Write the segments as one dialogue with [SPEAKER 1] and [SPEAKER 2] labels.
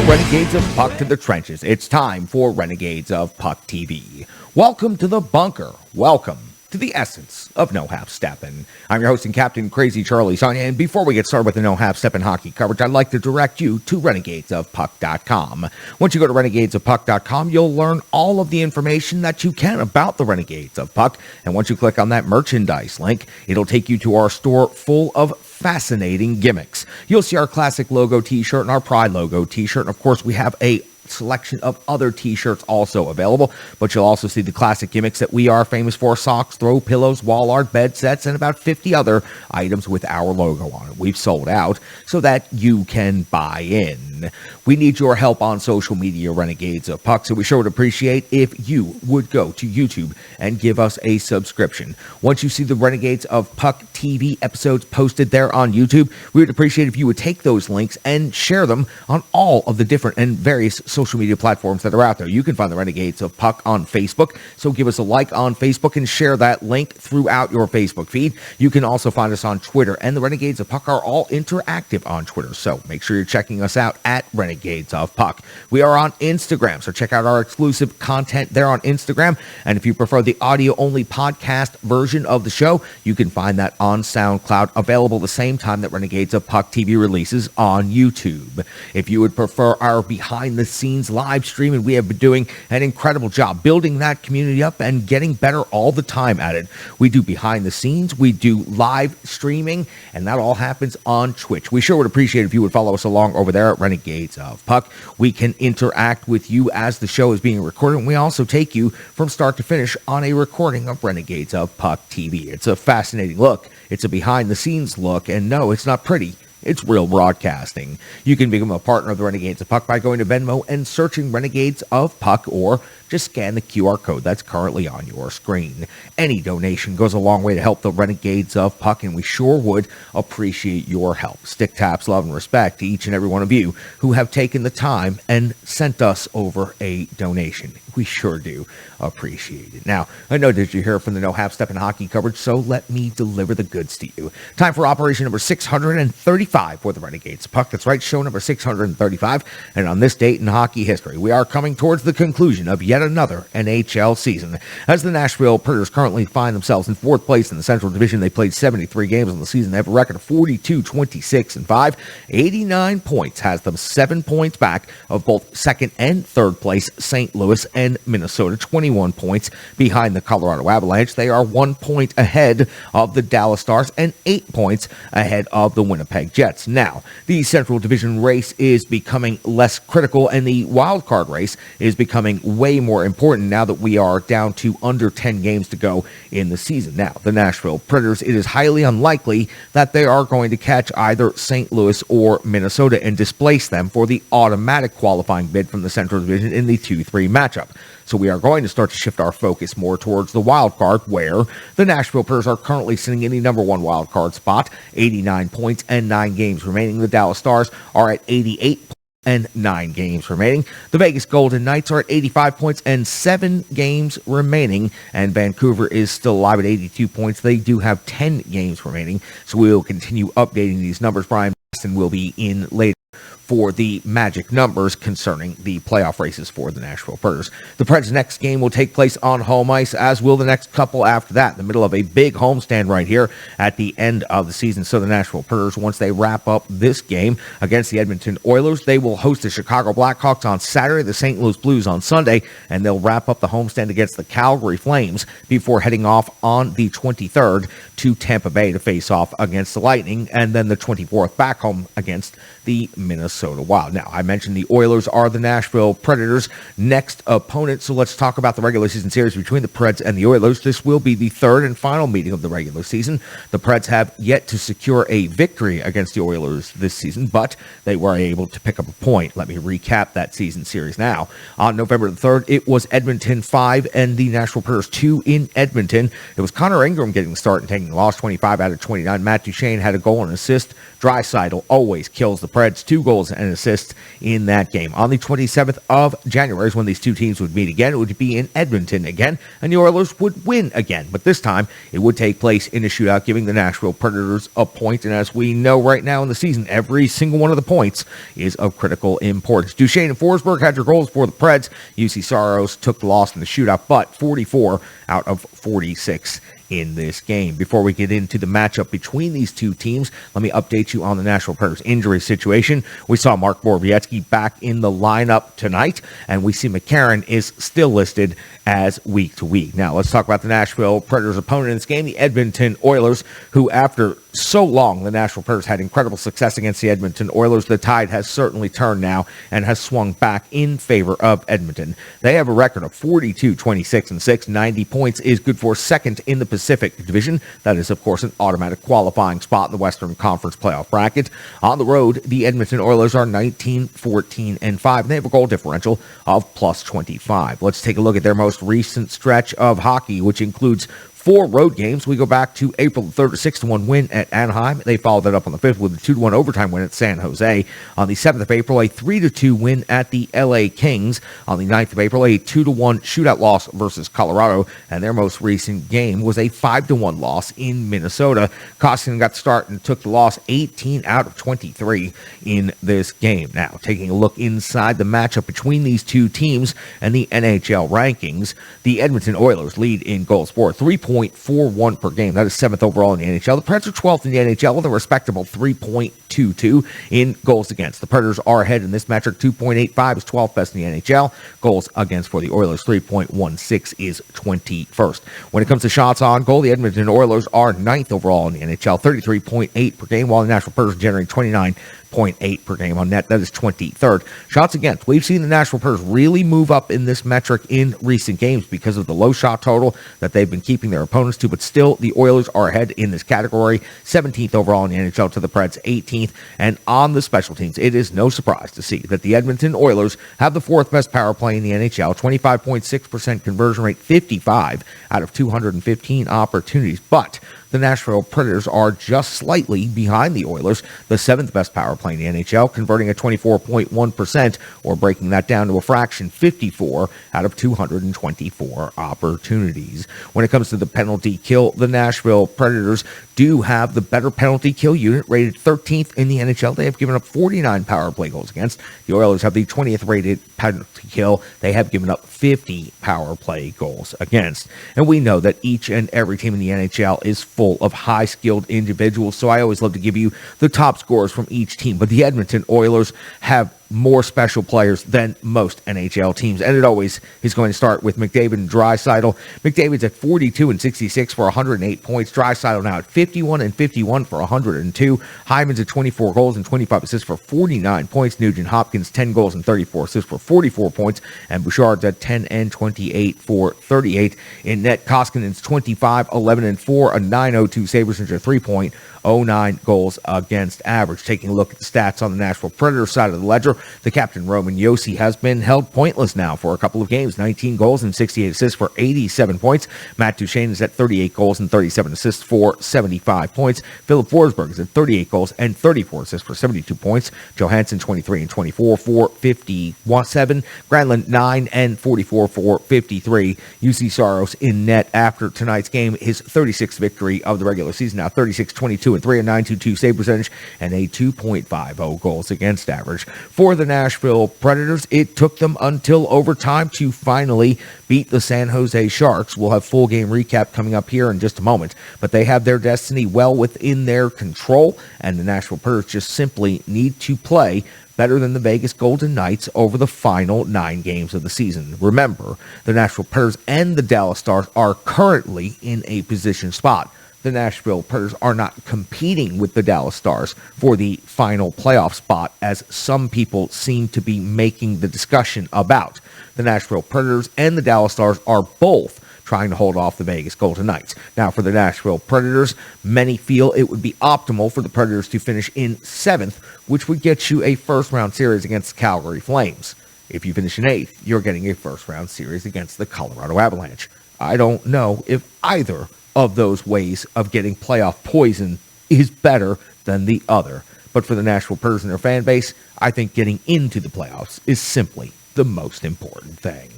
[SPEAKER 1] Renegades of Puck to the trenches. It's time for Renegades of Puck TV. Welcome to the bunker. Welcome to the essence of no half-steppin'. I'm your host and captain, Crazy Charlie Saunier, and before we get started with the no half-steppin' hockey coverage, I'd like to direct you to renegadesofpuck.com. Once you go to renegadesofpuck.com, you'll learn all of the information that you can about the Renegades of Puck, and once you click on that merchandise link, it'll take you to our store full of fascinating gimmicks. You'll see our classic logo t-shirt and our Pride logo t-shirt, and of course we have a selection of other t-shirts also available, but you'll also see the classic gimmicks that we are famous for: socks, throw pillows, wall art, bed sets, and about 50 other items with our logo on it. We've sold out so that you can buy in. We need your help on social media, Renegades of Puck, so we sure would appreciate if you would go to YouTube and give us a subscription. Once you see the Renegades of Puck TV episodes posted there on YouTube, we would appreciate if you would take those links and share them on all of the different and various social media platforms that are out there. You can find the Renegades of Puck on Facebook, so give us a like on Facebook and share that link throughout your Facebook feed. You can also find us on Twitter, and the Renegades of Puck are all interactive on Twitter, so make sure you're checking us out at Renegades of Puck. We are on Instagram, so check out our exclusive content there on Instagram, and if you prefer the audio-only podcast version of the show, you can find that on SoundCloud, available the same time that Renegades of Puck TV releases on YouTube. If you would prefer our behind-the-scenes live stream, and we have been doing an incredible job building that community up and getting better all the time at it. We do behind the scenes, we do live streaming, and that all happens on Twitch. We sure would appreciate if you would follow us along over there at Renegades of Puck. We can interact with you as the show is being recorded, and we also take you from start to finish on a recording of Renegades of Puck TV. It's a fascinating look. It's a behind the scenes look, and no, it's not pretty. It's real broadcasting. You can become a partner of the Renegades of Puck by going to Venmo and searching Renegades of Puck, or just scan the QR code that's currently on your screen. Any donation goes a long way to help the Renegades of Puck, and we sure would appreciate your help. Stick taps, love, and respect to each and every one of you who have taken the time and sent us over a donation. We sure do appreciate it. Now, I know that you hear from the No Half Step in Hockey coverage, so let me deliver the goods to you. Time for operation number 635 for the Renegades of Puck. That's right, show number 635. And on this date in hockey history, we are coming towards the conclusion of yet another NHL season. As the Nashville Predators currently find themselves in fourth place in the Central Division, they played 73 games on the season. They have a record of 42-26-5. 89 points, has them 7 points back of both second and third place St. Louis and Minnesota. 21 points behind the Colorado Avalanche. They are 1 point ahead of the Dallas Stars and 8 points ahead of the Winnipeg Jets. Now, the Central Division race is becoming less critical, and the wild card race is becoming way more important now that we are down to under 10 games to go in the season. Now, the Nashville Predators, it is highly unlikely that they are going to catch either St. Louis or Minnesota and displace them for the automatic qualifying bid from the Central Division in the 2-3 matchup. So we are going to start to shift our focus more towards the wild card, where the Nashville Predators are currently sitting in the number one wild card spot, 89 points and 9 games remaining. The Dallas Stars are at 88 points and 9 games remaining. The Vegas Golden Knights are at 85 points and 7 games remaining, and Vancouver is still alive at 82 points. They do have 10 games remaining, so we will continue updating these numbers. Brian Boston will be in later for the magic numbers concerning the playoff races for the Nashville Predators. The Preds' next game will take place on home ice, as will the next couple after that, in the middle of a big homestand right here at the end of the season. So the Nashville Predators, once they wrap up this game against the Edmonton Oilers, they will host the Chicago Blackhawks on Saturday, the St. Louis Blues on Sunday, and they'll wrap up the homestand against the Calgary Flames before heading off on the 23rd to Tampa Bay to face off against the Lightning, and then the 24th back home against the Minnesota Wild. Now, I mentioned the Oilers are the Nashville Predators' next opponent, so let's talk about the regular season series between the Preds and the Oilers. This will be the third and final meeting of the regular season. The Preds have yet to secure a victory against the Oilers this season, but they were able to pick up a point. Let me recap that season series now. On November the 3rd, it was Edmonton 5 and the Nashville Predators 2 in Edmonton. It was Connor Ingram getting the start and taking the loss, 25 out of 29. Matt Duchene had a goal and assist. Draisaitl always kills the Preds, 2 goals goals and assists in that game. On the 27th of January is when these two teams would meet again. It would be in Edmonton again, and the Oilers would win again. But this time, it would take place in a shootout, giving the Nashville Predators a point. And as we know right now in the season, every single one of the points is of critical importance. Duchesne and Forsberg had your goals for the Preds. UC Saros took the loss in the shootout, but 44 out of 46 in this game. Before we get into the matchup between these two teams, let me update you on the Nashville Predators injury situation. We saw Mark Borowiecki back in the lineup tonight, and we see McCarron is still listed as week to week. Now, let's talk about the Nashville Predators opponent in this game, the Edmonton Oilers, who after so long, the Nashville Predators had incredible success against the Edmonton Oilers. The tide has certainly turned now and has swung back in favor of Edmonton. They have a record of 42-26-6. 90 points is good for second in the Pacific Division. That is, of course, an automatic qualifying spot in the Western Conference playoff bracket. On the road, the Edmonton Oilers are 19-14-5, and they have a goal differential of plus 25. Let's take a look at their most recent stretch of hockey, which includes 4 road games. We go back to April 3rd, a 6-1 win at Anaheim. They followed that up on the 5th with a 2-1 overtime win at San Jose. On the 7th of April, a 3-2 win at the LA Kings. On the 9th of April, a 2-1 shootout loss versus Colorado. And their most recent game was a 5-1 loss in Minnesota. Koskinen got the start and took the loss 18 out of 23 in this game. Now, taking a look inside the matchup between these two teams and the NHL rankings, the Edmonton Oilers lead in goals for 3.41 per game. That is 7th overall in the NHL. The Preds are 12th in the NHL with a respectable 3.22 in goals against. The Predators are ahead in this metric. 2.85 is 12th best in the NHL. Goals against for the Oilers, 3.16 is 21st. When it comes to shots on goal, the Edmonton Oilers are 9th overall in the NHL, 33.8 per game, while the Nashville Predators are generating 29.8 per game on net. That is 23rd. Shots against. We've seen the Nashville Predators really move up in this metric in recent games because of the low shot total that they've been keeping their opponents to, but still the Oilers are ahead in this category, 17th overall in the NHL to the Preds 18th. And on the special teams, it is no surprise to see that the Edmonton Oilers have the 4th best power play in the NHL, 25.6% conversion rate, 55 out of 215 opportunities, but the Nashville Predators are just slightly behind the Oilers, the 7th best power play in the NHL, converting at 24.1%, or breaking that down to a fraction, 54 out of 224 opportunities. When it comes to the penalty kill, the Nashville Predators do have the better penalty kill unit, rated 13th in the NHL. They have given up 49 power play goals against. The Oilers have the 20th rated penalty kill. They have given up 50 power play goals against. And we know that each and every team in the NHL is full of high-skilled individuals, so I always love to give you the top scorers from each team. But the Edmonton Oilers have more special players than most NHL teams, and it always is going to start with McDavid and Draisaitl. McDavid's at 42-66 for 108 points. Draisaitl now at 51-51 for 102. Hyman's at 24 goals and 25 assists for 49 points. Nugent Hopkins 10 goals and 34 assists for 44 points, and Bouchard's at 10-28 for 38 in net. Koskinen's 25-11-4, a 902 save percentage, a 3.09 goals against average. Taking a look at the stats on the Nashville Predators side of the ledger, the captain Roman Josi has been held pointless now for a couple of games. 19 goals and 68 assists for 87 points. Matt Duchesne is at 38 goals and 37 assists for 75 points. Philip Forsberg is at 38 goals and 34 assists for 72 points. Johansson 23-24 for 57. Granlund 9-44 for 53. UC Saros in net after tonight's game, his 36th victory of the regular season. Now 36-22-3, a 922 save percentage, and a 2.50 goals against average. For the Nashville Predators, it took them until overtime to finally beat the San Jose Sharks. We'll have full game recap coming up here in just a moment, but they have their destiny well within their control, and the Nashville Predators just simply need to play better than the Vegas Golden Knights over the final 9 games of the season. Remember, the Nashville Predators and the Dallas Stars are currently in a position spot. The Nashville Predators are not competing with the Dallas Stars for the final playoff spot, as some people seem to be making the discussion about. The Nashville Predators and the Dallas Stars are both trying to hold off the Vegas Golden Knights. Now, for the Nashville Predators, many feel it would be optimal for the Predators to finish in 7th, which would get you a first-round series against the Calgary Flames. If you finish in 8th, you're getting a first-round series against the Colorado Avalanche. I don't know if either of those ways of getting playoff poison is better than the other. But for the Nashville Predators and their fan base, I think getting into the playoffs is simply the most important thing.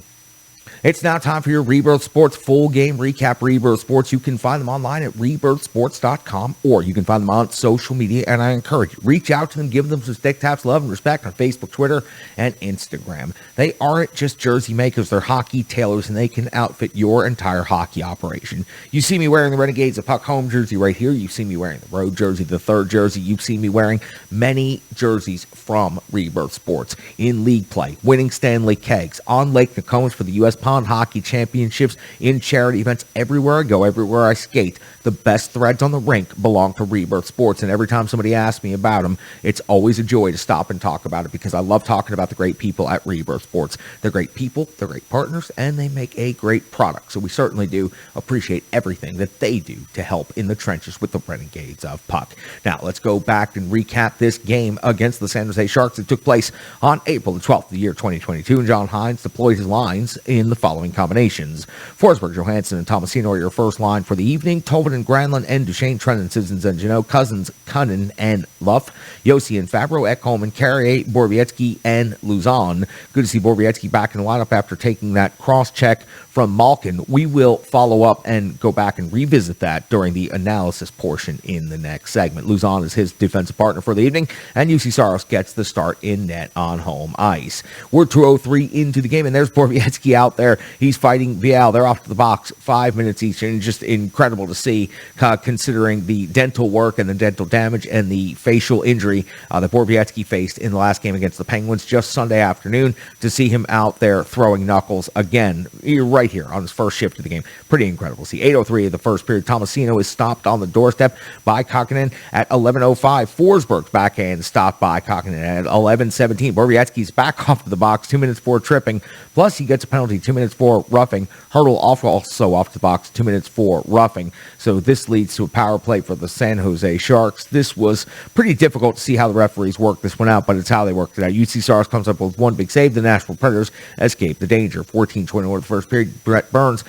[SPEAKER 1] It's now time for your Rebirth Sports full game recap. Rebirth Sports, you can find them online at rebirthsports.com, or you can find them on social media, and I encourage you, reach out to them, give them some stick taps, love and respect on Facebook, Twitter, and Instagram. They aren't just jersey makers, they're hockey tailors, and they can outfit your entire hockey operation. You see me wearing the Renegades of Puck home jersey right here. You see me wearing the road jersey, the third jersey. You've seen me wearing many jerseys from Rebirth Sports in league play, winning Stanley Kegs, on Lake Nokomis for the U.S. Pond Hockey Championships, in charity events. Everywhere I go, everywhere I skate, the best threads on the rink belong to Rebirth Sports, and every time somebody asks me about them, it's always a joy to stop and talk about it, because I love talking about the great people at Rebirth Sports. They're great people, they're great partners, and they make a great product, so we certainly do appreciate everything that they do to help in the trenches with the Renegades of Puck. Now, let's go back and recap this game against the San Jose Sharks that took place on April the 12th of the year 2022, and John Hines deployed his lines in the following combinations: Forsberg, Johansson, and Tomasino are your first line for the evening. Tobin and Granlund and Duchesne, Trenton, Sissons, and Janot, Cousins, Cunnin, and Luff, Yossi and Fabro, Ekholm and Carrier, Borowiecki, and Luzon. Good to see Borowiecki back in the lineup after taking that cross-check from Malkin. We will follow up and go back and revisit that during the analysis portion in the next segment. Luzon is his defensive partner for the evening, and UC Saros gets the start in net on home ice. We're 2:03 into the game, and there's Borowiecki out there. He's fighting Vial. They're off to the box 5 minutes each, and just incredible to see, considering the dental work and the dental damage and the facial injury that Borowiecki faced in the last game against the Penguins just Sunday afternoon. To see him out there throwing knuckles again, right here on his first shift of the game, pretty incredible to see. 8:03 of the first period, Tomasino is stopped on the doorstep by Kokkonen. At 11:05, Forsberg's backhand stopped by Kokkonen. At 11:17, Borowiecki's back off to the box, 2 minutes for tripping, plus he gets a penalty, 2 minutes for roughing. Hurdle also off the box, 2 minutes for roughing. So this leads to a power play for the San Jose Sharks. This was pretty difficult to see how the referees worked this one out, but it's how they worked it out. UC Saros comes up with one big save. The Nashville Predators escape the danger. 14:21 of the first period. Brett Burns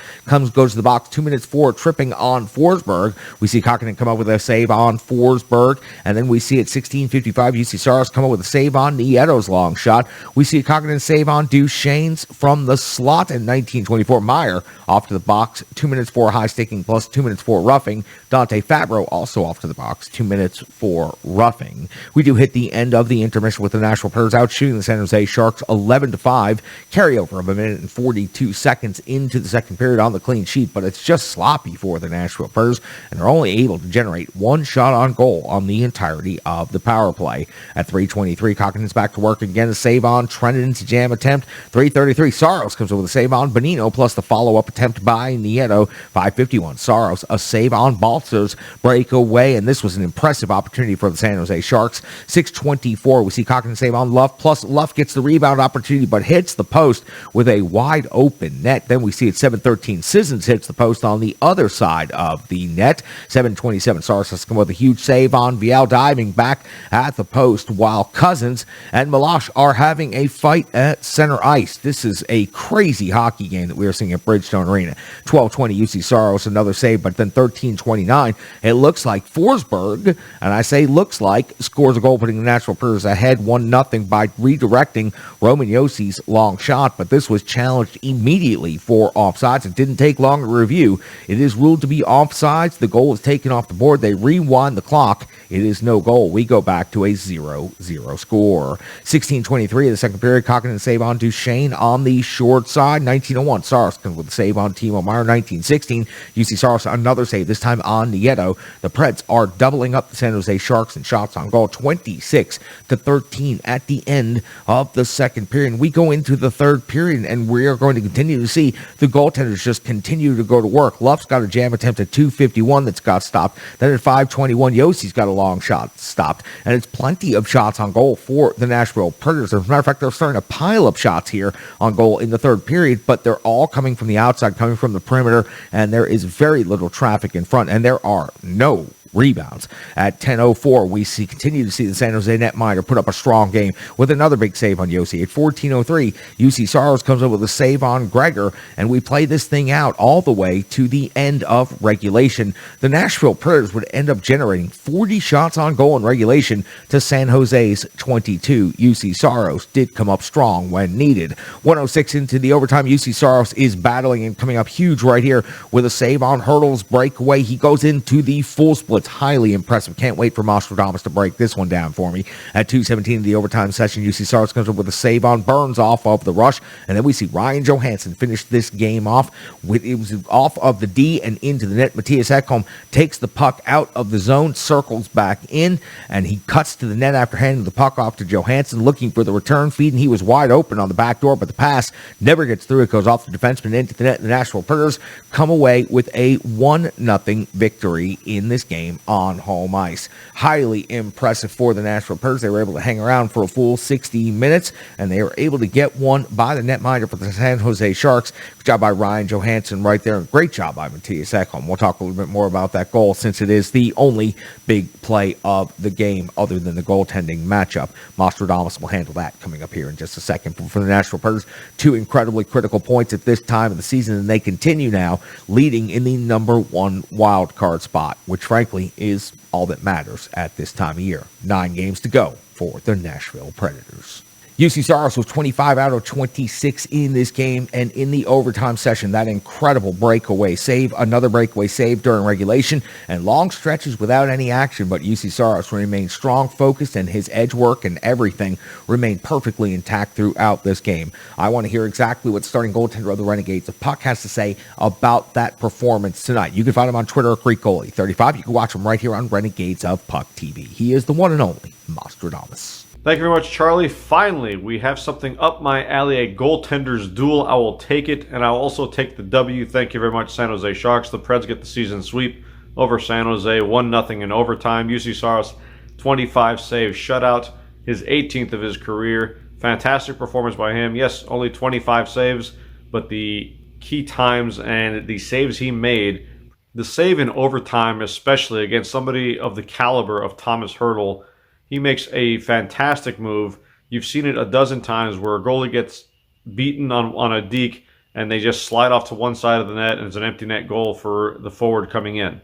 [SPEAKER 1] goes to the box, 2 minutes for tripping on Forsberg. We see Kokkonen come up with a save on Forsberg, and then we see at 16:55 UC Saros come up with a save on Nieto's long shot. We see Kokkonen save on Duchesne's from the slot. In 19:24, Meyer off to the box, 2 minutes for high sticking plus 2 minutes for roughing. Dante Fabro also off to the box, 2 minutes for roughing. We do hit the end of the intermission with the Nashville Predators out shooting the San Jose Sharks 11-5. Carryover of a minute and 42 seconds into the second period on the clean sheet, but it's just sloppy for the Nashville Predators, and they're only able to generate one shot on goal on the entirety of the power play. At 3:23, Kokkonen's back to work again, a save on Trenton's jam attempt. 3:33, Saros comes up with a save on Bonino, plus the follow-up attempt by Nieto. 5:51, Saros, a save on Baltzer's breakaway, and this was an impressive opportunity for the San Jose Sharks. 6:24, we see Kokkonen save on Luff, plus Luff gets the rebound opportunity, but hits the post with a wide open net. Then we see at 7:13, Sissons hits the post on the other side of the net. 7:27, Saros has come with a huge save on Vial, diving back at the post, while Cousins and Milosh are having a fight at center ice. This is a crazy hockey game that we are seeing at Bridgestone Arena. 12:20, UC Saros, another save, but then 13:29, it looks like Forsberg, and I say looks like, scores a goal, putting the Nashville Predators ahead 1-0 by redirecting Roman Yossi's long shot, but this was challenged immediately for offsides. It didn't take long to review. It is ruled to be offsides. The goal is taken off the board. They rewind the clock. It is no goal. We go back to a 0-0 score. 16:23 of the second period, Kokkonen save on Duchesne on the short side. 19:01, Saros comes with a save on Timo Meyer. 19:16, UC Saros, another save, this time on Nieto. The Preds are doubling up the San Jose Sharks in shots on goal, 26-13 at the end of the second period. We go into the third period, and we are going to continue to see the goaltenders just continue to go to work. Luff's got a jam attempt at 2:51 that's got stopped. Then at 5:21, Yossi's got a long shot stopped. And it's plenty of shots on goal for the Nashville Predators. As a matter of fact, they're starting to pile up shots here on goal in the third period, but they're all coming from the outside, coming from the perimeter, and there is very little traffic in front, and there are no rebounds. At 10:04, we continue to see the San Jose netminder put up a strong game with another big save on Yossi. At 14:03, UC Saros comes up with a save on Gregor, and we play this thing out all the way to the end of regulation. The Nashville Preds would end up generating 40 shots on goal in regulation to San Jose's 22. UC Saros did come up strong when needed. 106 into the overtime, UC Saros is battling and coming up huge right here with a save on Hurdle's breakaway. He goes into the full splits. Highly impressive. Can't wait for Nostradamus to break this one down for me. At 2:17 in the overtime session, UC Saros comes up with a save on Burns off of the rush, and then we see Ryan Johansson finish this game off. It was off of the D and into the net. Matthias Ekholm takes the puck out of the zone, circles back in, and he cuts to the net after handing the puck off to Johansson, looking for the return feed, and he was wide open on the back door, but the pass never gets through. It goes off the defenseman into the net. The Nashville Predators come away with a 1-0 victory in this game on home ice. Highly impressive for the Nashville Predators. They were able to hang around for a full 60 minutes, and they were able to get one by the netminder for the San Jose Sharks. Good job by Ryan Johansson right there. Great job by Matthias Ekholm. We'll talk a little bit more about that goal since it is the only big play of the game other than the goaltending matchup. Nostradamus will handle that coming up here in just a second. For the Nashville Predators, two incredibly critical points at this time of the season, and they continue now leading in the number one wild card spot, which frankly is all that matters at this time of year. 9 games to go for the Nashville Predators. UC Saros was 25 out of 26 in this game, and in the overtime session, that incredible breakaway save, another breakaway save during regulation, and long stretches without any action, but UC Saros remained strong, focused, and his edge work and everything remained perfectly intact throughout this game. I want to hear exactly what starting goaltender of the Renegades of Puck has to say about that performance tonight. You can find him on Twitter at GreekGoalie35. You can watch him right here on Renegades of Puck TV. He is the one and only Nostradamus.
[SPEAKER 2] Thank you very much, Charlie. Finally, we have something up my alley, a goaltender's duel. I will take it, and I'll also take the W. Thank you very much, San Jose Sharks. The Preds get the season sweep over San Jose, 1-0 in overtime. UC Saros, 25 saves, shutout, his 18th of his career. Fantastic performance by him. Yes, only 25 saves, but the key times and the saves he made, the save in overtime, especially against somebody of the caliber of Thomas Hurdle, he makes a fantastic move. You've seen it a dozen times where a goalie gets beaten on a deke and they just slide off to one side of the net and it's an empty net goal for the forward coming in.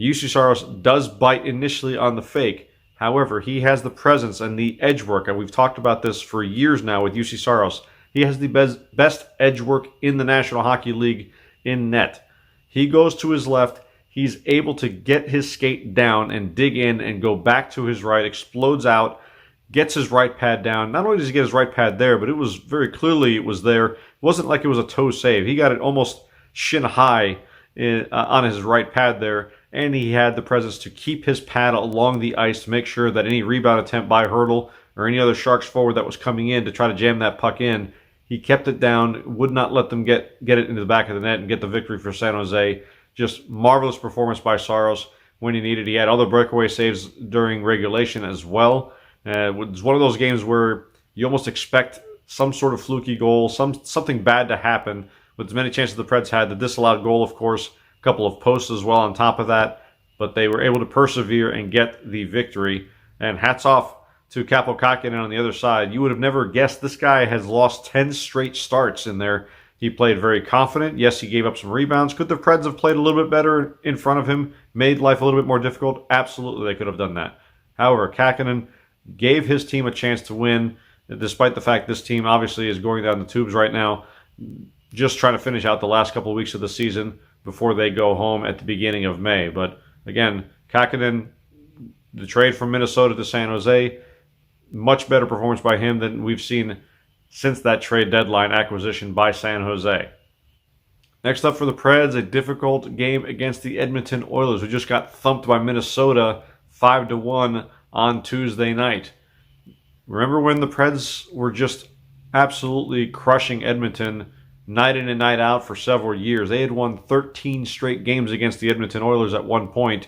[SPEAKER 2] UC Saros does bite initially on the fake. However, he has the presence and the edge work, and we've talked about this for years now with UC Saros. He has the best edge work in the National Hockey League in net. He goes to his left. He's able to get his skate down and dig in and go back to his right, explodes out, gets his right pad down. Not only does he get his right pad there, but it was very clearly it was there. It wasn't like it was a toe save. He got it almost shin high on his right pad there, and he had the presence to keep his pad along the ice to make sure that any rebound attempt by Hurdle or any other Sharks forward that was coming in to try to jam that puck in, he kept it down, would not let them get it into the back of the net and get the victory for San Jose. Just marvelous performance by Saros when he needed. He had other breakaway saves during regulation as well. It was one of those games where you almost expect some sort of fluky goal, something bad to happen. With as many chances the Preds had, the disallowed goal, of course, a couple of posts as well on top of that. But they were able to persevere and get the victory. And hats off to Kaapo Kähkönen on the other side. You would have never guessed this guy has lost 10 straight starts in there. He played very confident. Yes, he gave up some rebounds. Could the Preds have played a little bit better in front of him, made life a little bit more difficult? Absolutely, they could have done that. However, Kähkönen gave his team a chance to win, despite the fact this team obviously is going down the tubes right now, just trying to finish out the last couple of weeks of the season before they go home at the beginning of May. But again, Kähkönen, the trade from Minnesota to San Jose, much better performance by him than we've seen since that trade deadline acquisition by San Jose. Next up for the Preds, a difficult game against the Edmonton Oilers, who just got thumped by Minnesota 5-1 on Tuesday night. Remember when the Preds were just absolutely crushing Edmonton night in and night out for several years? They had won 13 straight games against the Edmonton Oilers at one point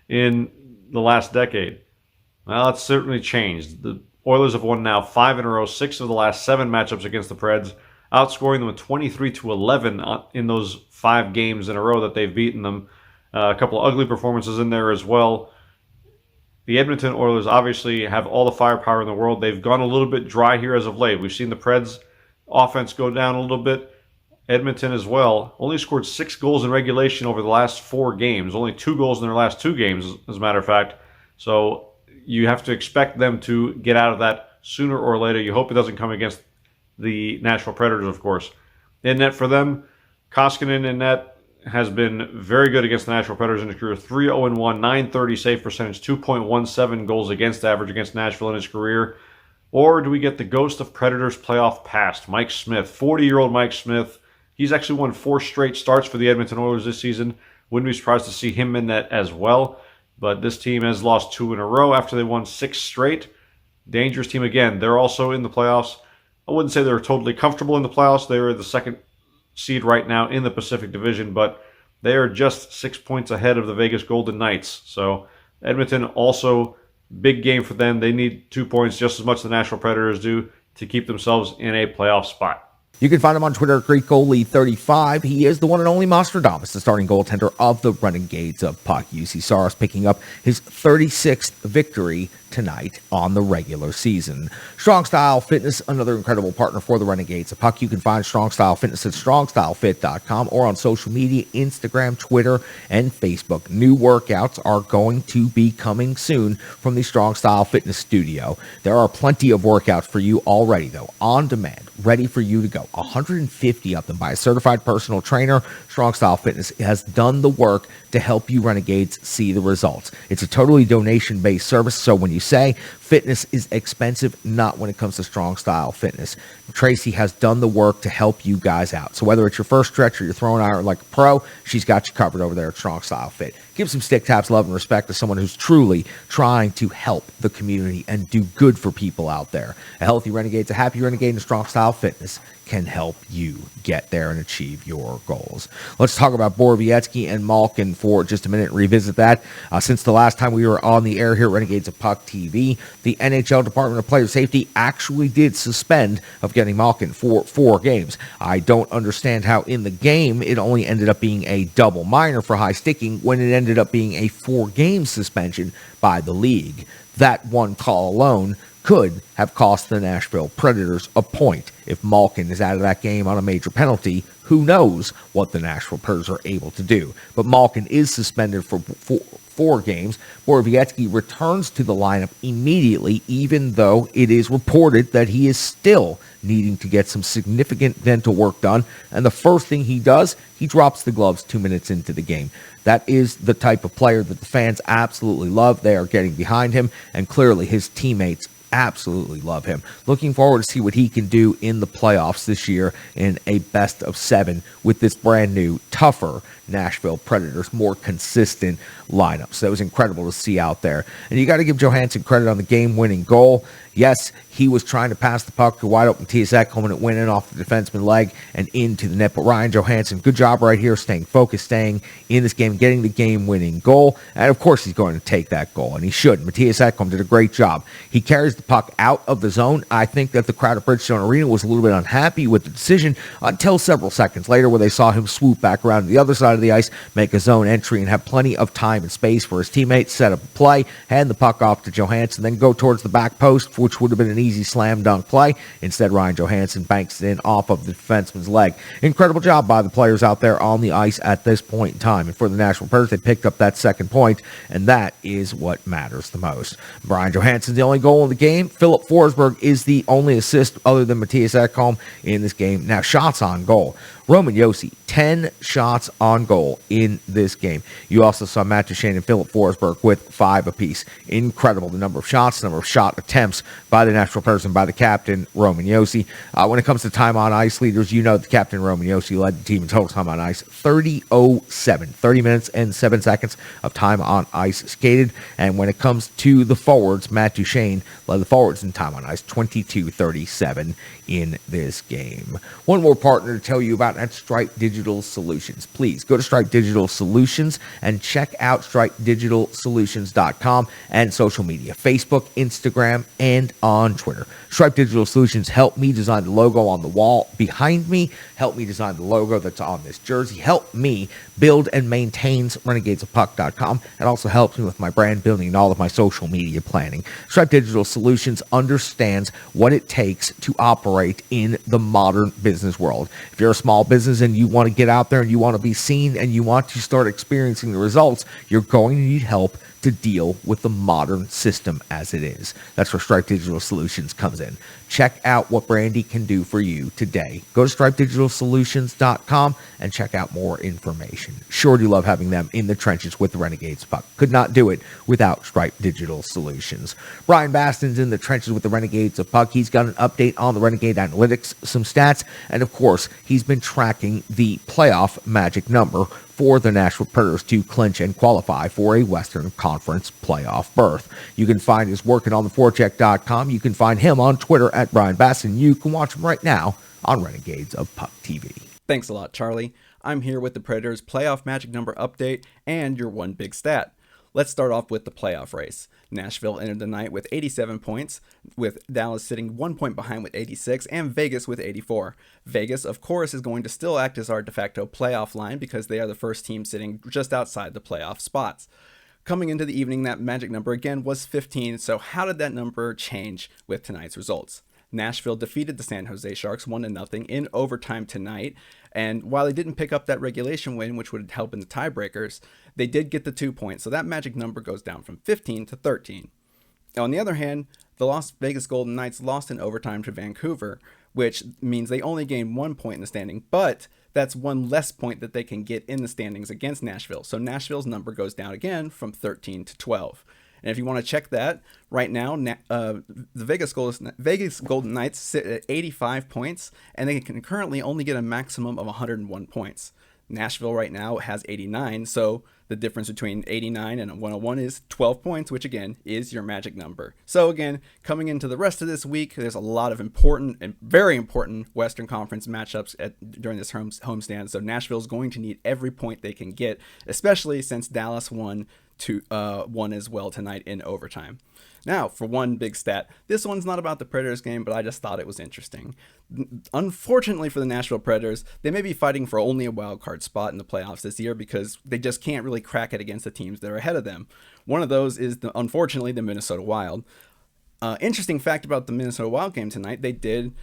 [SPEAKER 2] in the last decade. Well, it's certainly changed. The Oilers have won now 5 in a row, 6 of the last 7 matchups against the Preds, outscoring them with 23-11 in those 5 games in a row that they've beaten them. A couple of ugly performances in there as well. The Edmonton Oilers obviously have all the firepower in the world. They've gone a little bit dry here as of late. We've seen the Preds offense go down a little bit. Edmonton as well only scored 6 goals in regulation over the last 4 games. Only 2 goals in their last 2 games, as a matter of fact. So you have to expect them to get out of that sooner or later. You hope it doesn't come against the Nashville Predators, of course. In net for them, Koskinen in net has been very good against the Nashville Predators in his career. 3-0-1, 930 save percentage, 2.17 goals against average against Nashville in his career. Or do we get the ghost of Predators playoff past, Mike Smith, 40-year-old Mike Smith? He's actually won 4 straight starts for the Edmonton Oilers this season. Wouldn't be surprised to see him in that as well. But this team has lost 2 in a row after they won 6 straight. Dangerous team again. They're also in the playoffs. I wouldn't say they're totally comfortable in the playoffs. They are the 2nd seed right now in the Pacific Division, but they are just 6 points ahead of the Vegas Golden Knights. So Edmonton also, big game for them. They need 2 points just as much as the Nashville Predators do to keep themselves in a playoff spot.
[SPEAKER 1] You can find him on Twitter at GreekGoalie35. He is the one and only Nostradamus, the starting goaltender of the Renegades of Puck. UC Saros picking up his 36th victory tonight on the regular season. Strong Style Fitness, another incredible partner for the Renegades of Puck. You can find Strong Style Fitness at StrongStyleFit.com or on social media, Instagram, Twitter, and Facebook. New workouts are going to be coming soon from the Strong Style Fitness Studio. There are plenty of workouts for you already, though, on demand, ready for you to go. 150 of them by a certified personal trainer. Strong Style Fitness has done the work to help you Renegades see the results. It's a totally donation-based service, so when you say fitness is expensive, not when it comes to Strong Style Fitness. Tracy has done the work to help you guys out. So whether it's your first stretch or you're throwing out like a pro, she's got you covered over there at Strong Style Fit. Give some stick taps, love, and respect to someone who's truly trying to help the community and do good for people out there. A healthy Renegade's a happy Renegade, and Strong Style Fitness can help you get there and achieve your goals. Let's talk about Borowiecki and Malkin for just a minute, revisit that. Since the last time we were on the air here at Renegades of Puck TV, the NHL Department of Player Safety actually did suspend Evgeny Malkin for 4 games. I don't understand how in the game it only ended up being a double minor for high sticking when it ended up being a 4-game suspension by the league. That one call alone could have cost the Nashville Predators a point. If Malkin is out of that game on a major penalty, who knows what the Nashville Predators are able to do. But Malkin is suspended for 4 games. Borowiecki returns to the lineup immediately, even though it is reported that he is still needing to get some significant dental work done. And the first thing he does, he drops the gloves 2 minutes into the game. That is the type of player that the fans absolutely love. They are getting behind him, and clearly his teammates absolutely love him. Looking forward to see what he can do in the playoffs this year in a best of 7 with this brand new, tougher Nashville Predators, more consistent lineup. So that was incredible to see out there. And you got to give Johansson credit on the game-winning goal. Yes, he was trying to pass the puck to wide open Mattias Ekholm, and it went in off the defenseman leg and into the net. But Ryan Johansson, good job right here, staying focused, staying in this game, getting the game-winning goal. And, of course, he's going to take that goal, and he should. Mattias Ekholm did a great job. He carries the puck out of the zone. I think that the crowd at Bridgestone Arena was a little bit unhappy with the decision until several seconds later where they saw him swoop back around to the other side of the ice, make a zone entry, and have plenty of time and space for his teammates, set up a play, hand the puck off to Johansson, then go towards the back post, which would have been an easy slam dunk play. Instead, Ryan Johansson banks it in off of the defenseman's leg. Incredible job by the players out there on the ice at this point in time. And for the Nashville Predators, they picked up that second point, and that is what matters the most. Brian Johansson's the only goal in the game. Philip Forsberg is the only assist other than Mattias Ekholm in this game. Now, shots on goal. Roman Josi, 10 shots on goal in this game. You also saw Matt Duchene and Philip Forsberg with 5 apiece. Incredible, the number of shots, the number of shot attempts by the Nashville Predators and by the captain, Roman Josi. When it comes to time on ice leaders, you know the captain, Roman Josi, led the team in total time on ice, 30:07, 30 minutes and 7 seconds of time on ice skated. And when it comes to the forwards, Matt Duchene led the forwards in time on ice, 22:37 in this game. One more partner to tell you about out at Stripe Digital Solutions. Please go to Stripe Digital Solutions and check out StripeDigitalSolutions.com and social media, Facebook, Instagram, and on Twitter. Stripe Digital Solutions helped me design the logo on the wall behind me, helped me design the logo that's on this jersey, helped me build and maintains RenegadesOfPuck.com, and also helps me with my brand building and all of my social media planning. Stripe Digital Solutions understands what it takes to operate in the modern business world. If you're a small business and you want to get out there and you want to be seen and you want to start experiencing the results, you're going to need help to deal with the modern system as it is. That's where Stripe Digital Solutions comes in. Check out what Brandy can do for you today. Go to StripeDigitalSolutions.com and check out more information. Sure do love having them in the trenches with the Renegades Puck. Could not do it without Stripe Digital Solutions. Brian Baston's in the trenches with the Renegades of Puck. He's got an update on the Renegade Analytics, some stats, and of course, he's been tracking the playoff magic number for the Nashville Predators to clinch and qualify for a Western Conference playoff berth. You can find his working on theforecheck.com. You can find him on Twitter at Brian Baston. You can watch him right now on Renegades of Puck TV.
[SPEAKER 3] Thanks a lot, Charlie. I'm here with the Predators playoff magic number update and your one big stat. Let's start off with the playoff race. Nashville entered the night with 87 points, with Dallas sitting 1 point behind with 86, and Vegas with 84. Vegas, of course, is going to still act as our de facto playoff line because they are the first team sitting just outside the playoff spots. Coming into the evening, that magic number again was 15, so how did that number change with tonight's results? Nashville defeated the San Jose Sharks 1-0 in overtime tonight, and while they didn't pick up that regulation win, which would help in the tiebreakers, they did get the 2 points, so that magic number goes down from 15 to 13. On the other hand, the Las Vegas Golden Knights lost in overtime to Vancouver, which means they only gained 1 point in the standing, but that's one less point that they can get in the standings against Nashville, so Nashville's number goes down again from 13 to 12. And if you want to check that, right now, the Vegas Golden Knights sit at 85 points, and they can currently only get a maximum of 101 points. Nashville right now has 89, so the difference between 89 and 101 is 12 points, which again is your magic number. So again, coming into the rest of this week, there's a lot of important and very important Western Conference matchups during this homestand. So Nashville's going to need every point they can get, especially since Dallas won as well tonight in overtime. Now, for one big stat, this one's not about the Predators game, but I just thought it was interesting. Unfortunately for the Nashville Predators, they may be fighting for only a wild card spot in the playoffs this year because they just can't really crack it against the teams that are ahead of them. One of those is, unfortunately, the Minnesota Wild. Interesting fact about the Minnesota Wild game tonight, they did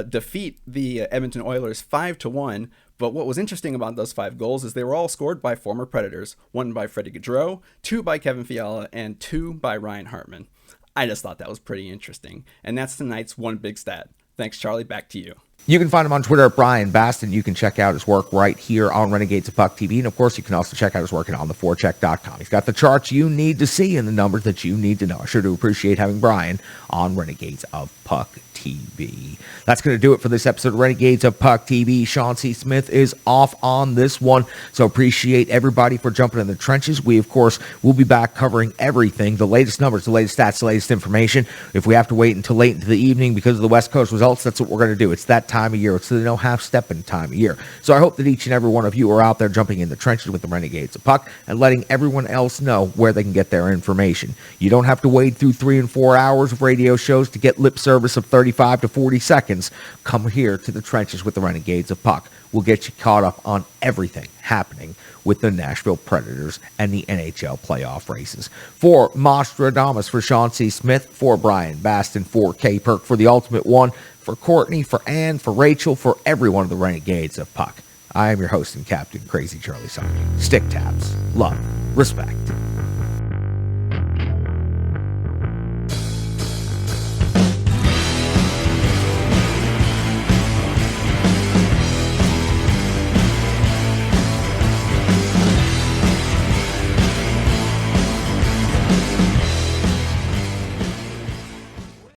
[SPEAKER 3] defeat the Edmonton Oilers 5-1, but what was interesting about those 5 goals is they were all scored by former Predators, 1 by Freddie Gaudreau, 2 by Kevin Fiala, and 2 by Ryan Hartman. I just thought that was pretty interesting, and that's tonight's one big stat. Thanks, Charlie. Back to you.
[SPEAKER 1] You can find him on Twitter at Brian Baston. You can check out his work right here on Renegades of Puck TV. And, of course, you can also check out his work on theforecheck.com. He's got the charts you need to see and the numbers that you need to know. I sure do appreciate having Brian on Renegades of Puck TV. That's going to do it for this episode of Renegades of Puck TV. Sean C. Smith is off on this one, so appreciate everybody for jumping in the trenches. We, of course, will be back covering everything, the latest numbers, the latest stats, the latest information. If we have to wait until late into the evening because of the West Coast results, that's what we're going to do. It's that time of year. It's the no half-stepping time of year. So I hope that each and every one of you are out there jumping in the trenches with the Renegades of Puck and letting everyone else know where they can get their information. You don't have to wade through 3 and 4 hours of radio shows to get lip service of 35 to 40 seconds. Come here to the trenches with the Renegades of Puck. We'll get you caught up on everything happening with the Nashville Predators and the NHL playoff races. For Mostradamus, for Sean C. Smith, for Brian Baston, for K-Perk, for the Ultimate One, for Courtney, for Ann, for Rachel, for every one of the Renegades of Puck. I am your host and captain, Crazy Charlie Saunier. Stick taps, love, respect.